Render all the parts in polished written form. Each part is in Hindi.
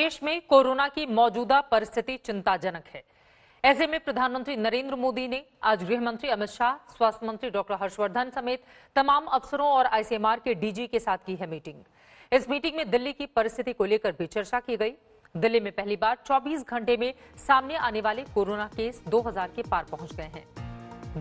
देश में कोरोना की मौजूदा परिस्थिति चिंताजनक है। ऐसे में प्रधानमंत्री नरेंद्र मोदी ने आज गृह मंत्री अमित शाह, स्वास्थ्य मंत्री डॉक्टर हर्षवर्धन समेत तमाम अफसरों और आईसीएमआर के डीजी के साथ की है मीटिंग। इस मीटिंग में दिल्ली की परिस्थिति को लेकर भी चर्चा की गई। दिल्ली में पहली बार 24 घंटे में सामने आने वाले कोरोना केस 2000 के पार पहुंच गए हैं।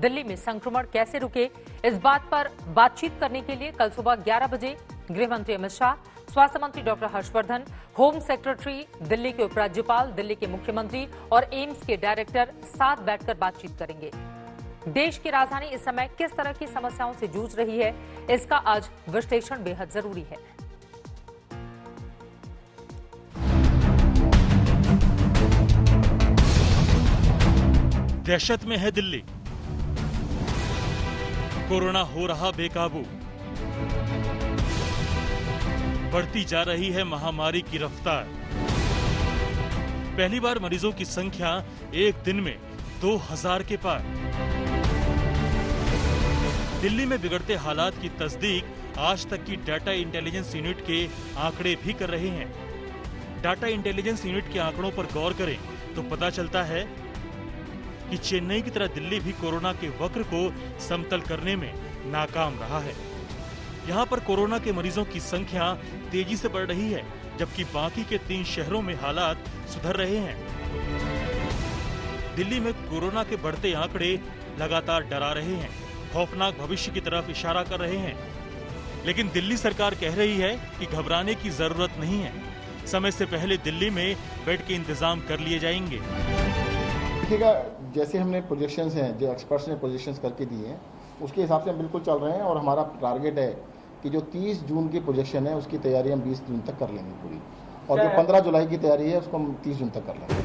दिल्ली में संक्रमण कैसे रुके, इस बात पर बातचीत करने के लिए कल सुबह 11 बजे गृह मंत्री अमित शाह, स्वास्थ्य मंत्री doctor Harshvardhan, home secretary, Delhi के उपराज्यपाल, दिल्ली के मुख्यमंत्री और एम्स के डायरेक्टर साथ बैठकर बातचीत करेंगे। देश की राजधानी इस समय किस तरह की समस्याओं से जूझ रही है, इसका आज विश्लेषण बेहद जरूरी है। दहशत में है दिल्ली, कोरोना हो रहा बेकाबू, बढ़ती जा रही है महामारी की रफ्तार। पहली बार मरीजों की संख्या एक दिन में 2000 के पार। दिल्ली में बिगड़ते हालात की तस्दीक आज तक की डाटा इंटेलिजेंस यूनिट के आंकड़े भी कर रहे हैं। डाटा इंटेलिजेंस यूनिट के आंकड़ों पर गौर करें तो पता चलता है कि चेन्नई की तरह दिल्ली भी कोरोना के वक्र को समतल करने में नाकाम रहा है। यहाँ पर कोरोना के मरीजों की संख्या तेजी से बढ़ रही है, जबकि बाकी के 3 शहरों में हालात सुधर रहे हैं। दिल्ली में कोरोना के बढ़ते आंकड़े लगातार डरा रहे हैं, खौफनाक भविष्य की तरफ इशारा कर रहे हैं। लेकिन दिल्ली सरकार कह रही है कि घबराने की जरूरत नहीं है, समय से पहले दिल्ली में बेड के इंतजाम कर लिए जाएंगे। देखिएगा, जैसे हमने प्रोजेक्शंस हैं, जो एक्सपर्ट्स ने प्रोजेक्शंस करके दिए हैं, उसके हिसाब से हम बिल्कुल चल रहे हैं और हमारा टारगेट है कि जो 30 जून की प्रोजेक्शन है उसकी तैयारी हम 20 जून तक कर लेंगे पूरी, और जो 15 जुलाई की तैयारी है उसको हम 30 जून तक कर लेंगे।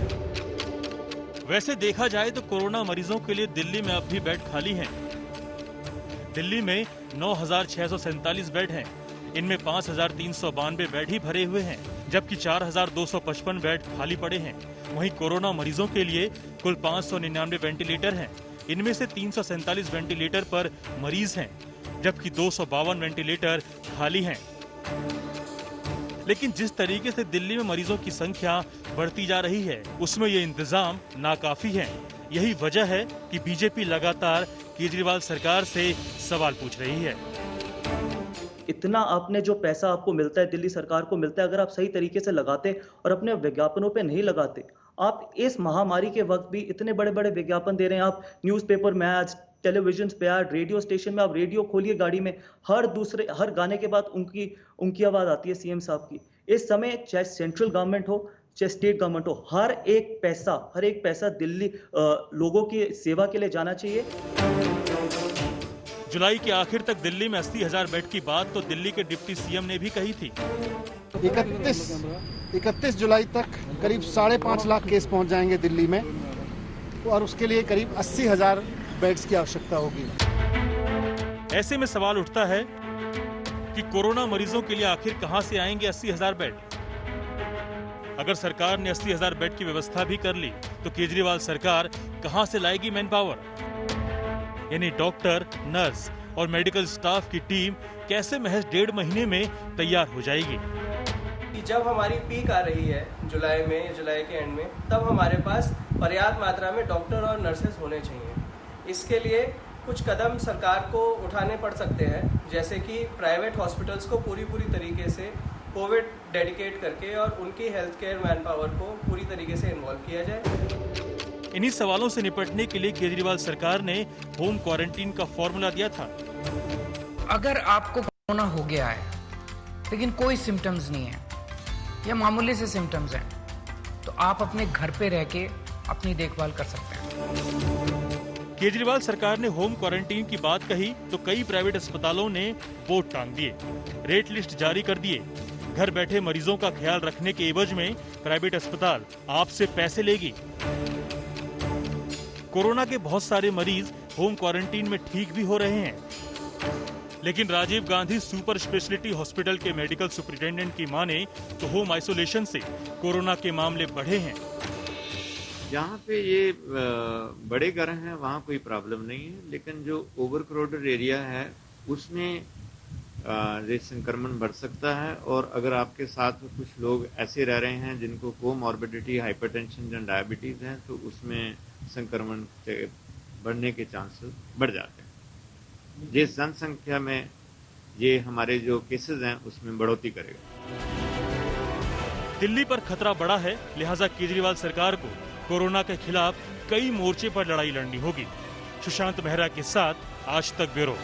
वैसे देखा जाए तो कोरोना मरीजों के लिए दिल्ली में अब भी बेड खाली हैं। दिल्ली में 9647 बेड हैं, इनमें 5392 बेड ही भरे हुए हैं, जबकि 4255 बेड खाली पड़े हैं। वहीं कोरोना मरीजों के लिए कुल 599 वेंटिलेटर हैं, इनमें से 347 वेंटिलेटर पर मरीज हैं, जबकि 252 वेंटिलेटर खाली हैं। लेकिन जिस तरीके से दिल्ली में मरीजों की संख्या बढ़ती जा रही है, उसमें ये इंतजाम नाकाफी है। यही वजह है कि बीजेपी लगातार केजरीवाल सरकार से सवाल पूछ रही है। इतना आपने जो पैसा आपको मिलता है, दिल्ली सरकार को मिलता है, अगर आप सही तरीके से लगाते और अपने विज्ञापनों पे नहीं लगाते, आप इस महामारी के वक्त भी इतने बड़े बड़े विज्ञापन दे रहे हैं। आप न्यूज़पेपर में आज, टेलीविजन पे आज, रेडियो स्टेशन में, आप रेडियो खोलिए गाड़ी में, हर गाने के बाद उनकी आवाज आती है सीएम साहब की। इस समय चाहे सेंट्रल गवर्नमेंट हो चाहे स्टेट गवर्नमेंट हो, हर एक पैसा दिल्ली लोगों की सेवा के लिए जाना चाहिए। जुलाई के आखिर तक दिल्ली में 80,000 बेड की बात तो दिल्ली के डिप्टी सीएम ने भी कही थी। 31 जुलाई तक करीब 5.5 लाख केस पहुंच जाएंगे दिल्ली में, और उसके लिए करीब 80,000 बेड्स की आवश्यकता होगी। ऐसे में सवाल उठता है कि कोरोना मरीजों के लिए आखिर कहां से आएंगे 80,000 बेड? अगर सरकार ने 80,000 बेड की व्यवस्था भी कर ली तो केजरीवाल सरकार कहां से लाएगी मैन पावर? यानी डॉक्टर, नर्स और मेडिकल स्टाफ की टीम कैसे महज 1.5 महीने में तैयार हो जाएगी? जब हमारी पीक आ रही है जुलाई के एंड में, तब हमारे पास पर्याप्त मात्रा में डॉक्टर और नर्सेस होने चाहिए। इसके लिए कुछ कदम सरकार को उठाने पड़ सकते हैं, जैसे कि प्राइवेट हॉस्पिटल्स को पूरी तरीके से कोविड डेडिकेट करके और उनकी हेल्थ केयर मैन पावर को पूरी तरीके से इन्वॉल्व किया जाए। इन्हीं सवालों से निपटने के लिए केजरीवाल सरकार ने होम क्वारंटीन का फॉर्मूला दिया था। अगर आपको कोरोना हो गया है लेकिन कोई सिम्टम्स नहीं है या मामूली से सिम्टम्स हैं, तो आप अपने घर पे रह के अपनी देखभाल कर सकते हैं। केजरीवाल सरकार ने होम क्वारंटीन की बात कही तो कई प्राइवेट अस्पतालों ने बोर्ड टांग दिए, रेट लिस्ट जारी कर दिए। घर बैठे मरीजों का ख्याल रखने के एवज में प्राइवेट अस्पताल आपसे पैसे लेगी। कोरोना के बहुत सारे मरीज होम क्वारंटीन में ठीक भी हो रहे हैं, लेकिन Rajiv Gandhi super speciality hospital के मेडिकल सुपरिटेंडेंट की माने तो होम आइसोलेशन से कोरोना के मामले बढ़े हैं। जहाँ पे ये बड़े घर हैं वहाँ कोई प्रॉब्लम नहीं है, लेकिन जो ओवर क्राउडेड एरिया है उसमें ये संक्रमण बढ़ सकता है। और अगर आपके साथ कुछ लोग ऐसे रह रहे हैं जिनको कोमॉर्बिडिटी, हाइपरटेंशन या डायबिटीज है, तो उसमें संक्रमण के बढ़ने के चांसेस बढ़ जाते हैं। जिस जनसंख्या में ये हमारे जो केसेस हैं उसमें बढ़ोतरी करेगा। दिल्ली पर खतरा बढ़ा है, लिहाजा केजरीवाल सरकार को कोरोना के खिलाफ कई मोर्चे पर लड़ाई लड़नी होगी। सुशांत मेहरा के साथ आज तक ब्यूरो।